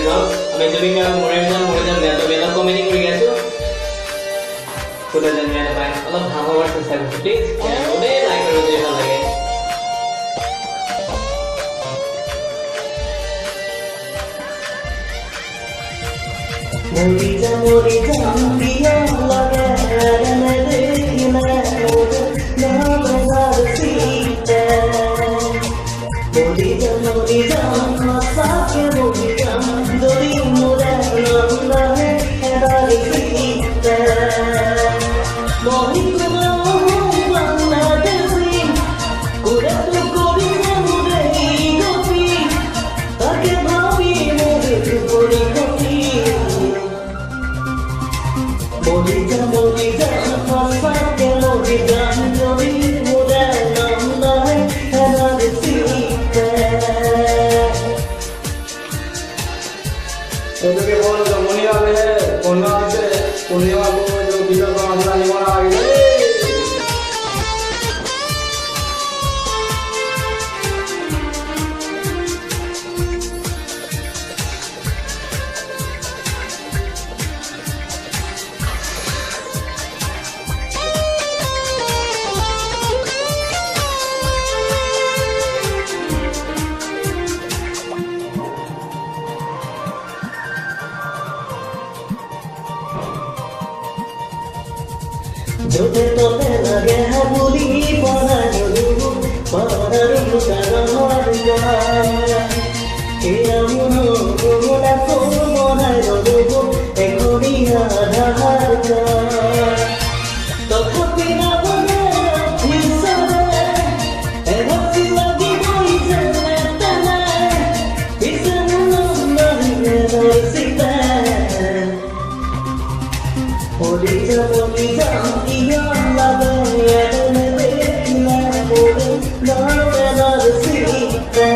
blog আমি জুবিকা মৰে যাম বেয়া বেলা কমেডি কৰি আছো কোনে জানে নাপায় অলপ ভাঙৰ চেষ্টা কৰিছো প্লিজ কোনে লাইক আৰু যদি ভাল লাগে মৰি যাম প্ৰিয় লাগে নেদেখিলে মোৰ নামেৰ চিতে মৰি যাম সঁচাকে মৰি যাম যদি মোৰ নাম নাহে এবাৰ চিতে মৰি বাংলাদেশী কুৰাটো কৰিছে মোৰে গতি তাকে ভাবি মোৰে পৰি গতি মৰি যাম সঁচাকে মৰি যাম যদি মোৰ নাম নাহে এবাৰ চিতে এদিকে বল জমনি হবে কোন আছে পূর্ণিমা को जो वीडियो को আমরা নিমন আগে যতে ততে লাগে হাবুলি পড়ানো কারণ মনাই রব এখনি আধার তথাপি না বলে পিছনে এভাবে লাগিবই যেনে তেনে পিছনে নাহিলে রইছিতে মরি যাম প্রিয় লাগে নেদেখিলে মোৰ নামের চিতে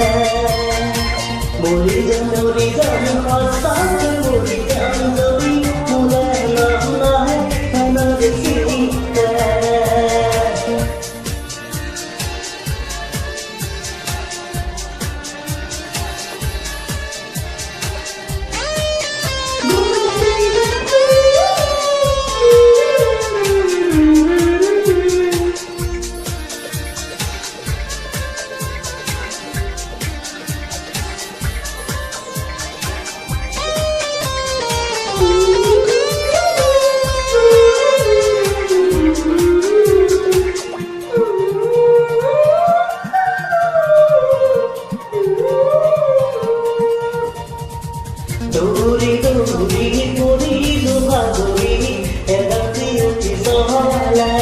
মরি যাম সঁচাকে মরি যাম যদি মোৰ নাম নাহে এবাৰ চিতে দৌৰি পৰিলো ভাগৰি এৰাতি উঠি চহলে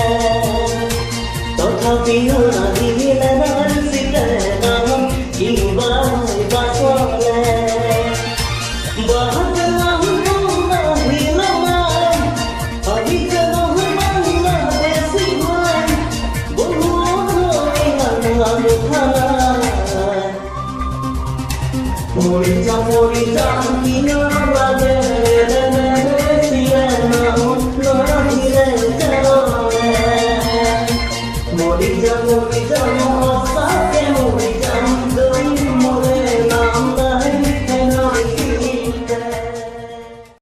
তথাপিও নাহিলে নাচিতে নাম কিবা বাচলে বাহাতে নাহিল নাই ভাবিছে নহয় বাংলাদেশী হয় বহু মৰি যাম